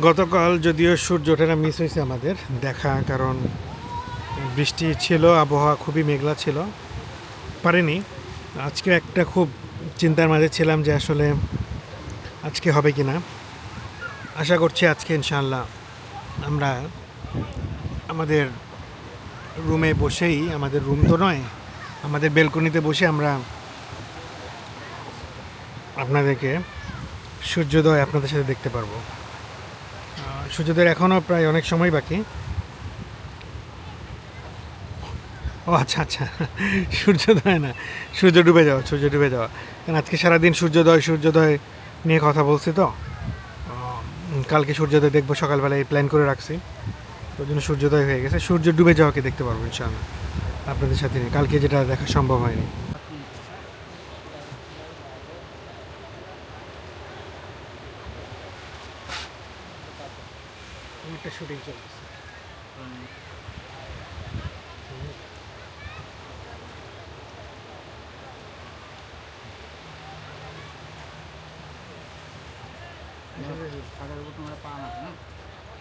গতকাল যদিও সূর্য ওঠাটা মিস হয়েছে আমাদের দেখা, কারণ বৃষ্টি ছিল, আবহাওয়া খুবই মেঘলা ছিল, পারিনি। আজকে একটা খুব চিন্তার মাঝে ছিলাম যে আসলে আজকে হবে কি না। আশা করছি আজকে ইনশাআল্লাহ আমরা আমাদের রুমে বসেই, আমাদের রুম তো নয়, আমাদের বেলকনিতে বসে আমরা আপনাদেরকে সূর্যোদয় আপনাদের সাথে দেখতে পারবো। সূর্যোদয়ের এখনও প্রায় অনেক সময় বাকি। ও আচ্ছা আচ্ছা, সূর্যোদয় না, সূর্য ডুবে যাওয়া, সূর্য ডুবে যাওয়া। কারণ আজকে সারাদিন সূর্যোদয় নিয়ে কথা বলছি তো। কালকে সূর্যোদয় দেখবো সকালবেলায় প্ল্যান করে রাখছি, ওই জন্য সূর্যোদয় হয়ে গেছে। সূর্য ডুবে যাওয়াকে দেখতে পারবো ইনশাআল্লাহ আপনাদের সাথে নিয়ে, কালকে যেটা দেখা সম্ভব হয়নি। একটা শুটিং চলছে।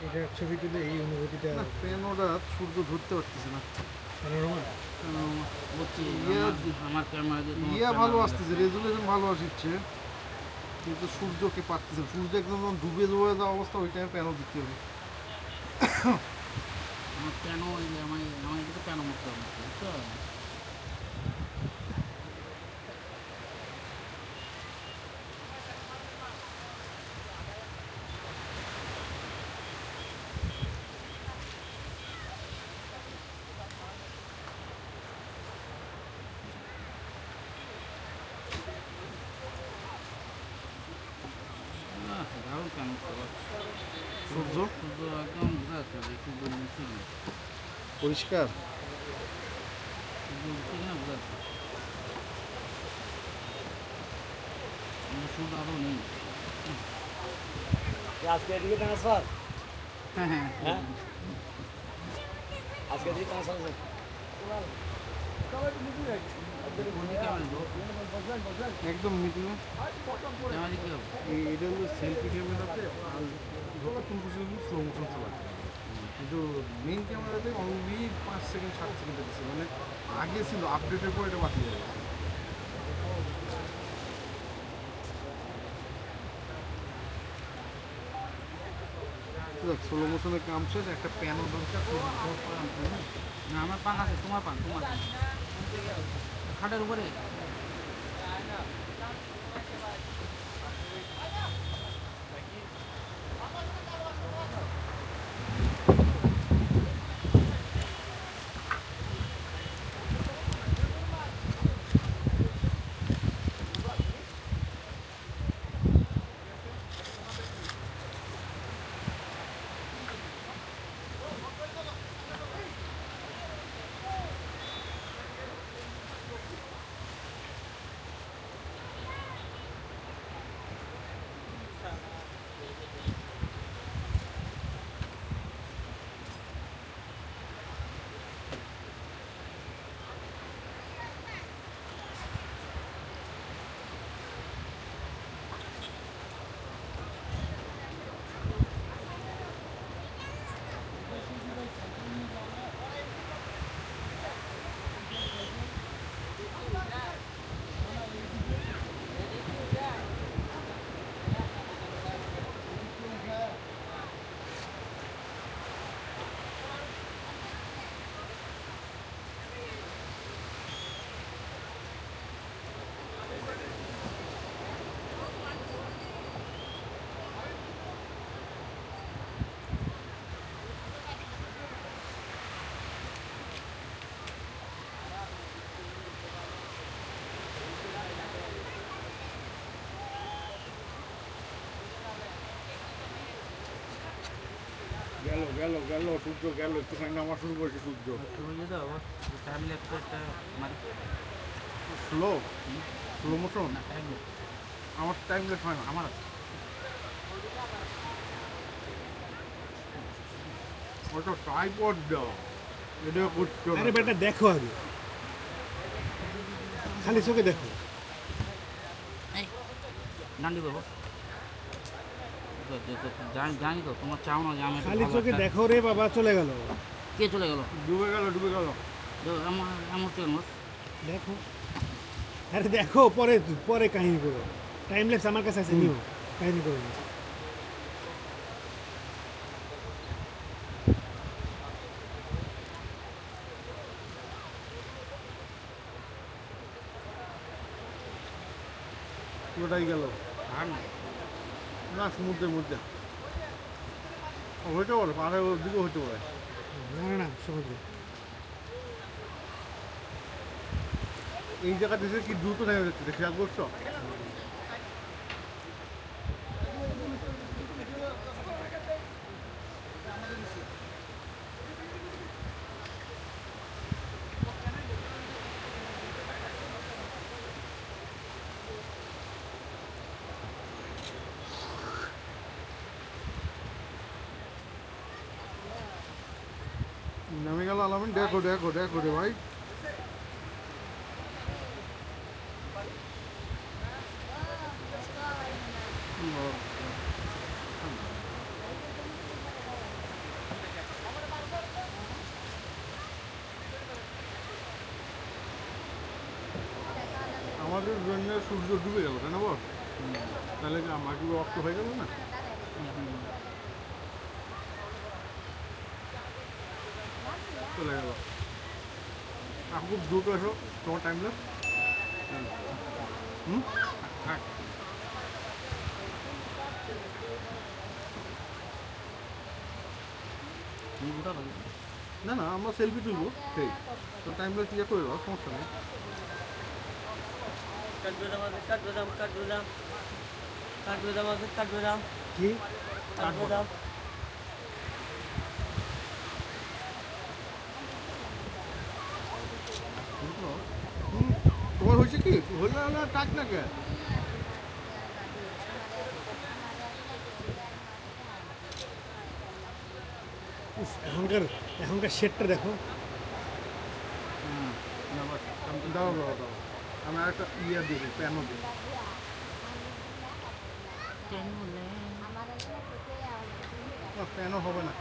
এটা ছবি তুলে এই অনুভূতিটা পেনোটা সূর্য ধরতে পারতেছে না। আমার ক্যামেরা ইয়ে ভালো আসতেছে, রেজুলেশন ভালো আসছে, কিন্তু সূর্যকে পারতেছে। সূর্য একদম যখন ডুবে ডুবে যাওয়া অবস্থা, ওই টাইমে প্যানো দিতে হবে। আমার কেন আমার এটা কেন মতো বুঝছো? দারুণ কেন সূর্য সূর্য একদম বোঝা যাচ্ছে যে সূর্য নিচে না, পরিষ্কার। সূর্য নিচে না বোঝা যাচ্ছে। সূর্য আরও নেই। আজকে এদিকে ট্রান্সফার, হ্যাঁ হ্যাঁ হ্যাঁ আজকে এদিকে ট্রান্সফার একদম মিডিলে। ক্যামেরা কি হবে? এটা হলো সেলফি ক্যামেরাতে, আর যতক্ষণ পর্যন্ত স্লো মোশন চালাতে পারে। কিন্তু মেইন ক্যামেরাতে অনলি 5 সেকেন্ড 7 সেকেন্ড দিচ্ছে, মানে আগে ছিল, আপডেটের পর এটা বাকি হয়ে গেছে। স্লো মোশনের কাম শেষ, একটা প্যানও দরকার। না আমার পান আছে, তোমার পান খাটের উপরে। গেল গেল গেল সূর্য গেল, একটুখানি নামা শুরু করেছে সূর্য। তুমি যদি আমার টাইম ল্যাপটপ একটা মানে স্লো স্লো মোশন। না টাইম আমার টাইম লেট হয় না, আমার আছে। ওটা ট্রাইপড দাও, এটা করছো না। আরে বেটা দেখো আগে, খালি চোখে দেখো। ডান্ডি করবো। তো জানি জানি তো তোমার চাও না যে আমি একটা খালি ভালো চোখে একটা- দেখো রে বাবা, চলে গেল। কে চলে গেল ডুবে গেল ডুবে গেল। আমার এমন কেন দেখো, আরে দেখো, পরে পরে কাহিনী করো। টাইম ল্যাপস আমার কাছে আছে, নিও কাহিনী করো না। পুরোটাই গেল আর না না সমুদ্রের মধ্যে। হইতে পারে পাহাড়ের দিকেও হইতে পারে। না না না, সমুদ্রে। এই জায়গাতে এসে কি দ্রুত নেমে যাচ্ছে দেখে খেয়াল করছো? নেমে গেল আলামিন। দেখো দেখো দেখো রে ভাই। আমাদের জন্য সূর্য ডুবে গেল তাই না বল? তাহলে কি মাটিগুলো রক্ত হয়ে গেল না? চলে গেল। এখন খুব দ্রুত এসো, তোমার টাইম লাগবে। হুম থাক তুমি গোটা পাবি না না আমরা সেলফি তুলবো সেই তো টাইম লাগছে ইয়ে করে দাও, সমস্যা নেই। কাঠগোদাম আছে কাঠগোদাম কাঠগোদাম কাঠগোদাম আছে কাঠগোদাম কি কাঠগোদাম হুম তোমার হয়েছে কি হলে হলে টাক না কে? উফ, এখনকার এখনকার শেডটা দেখো। দাও দাও দাও, আমি একটা ইয়ে দিই প্যানও দিই। প্যানও হবে না।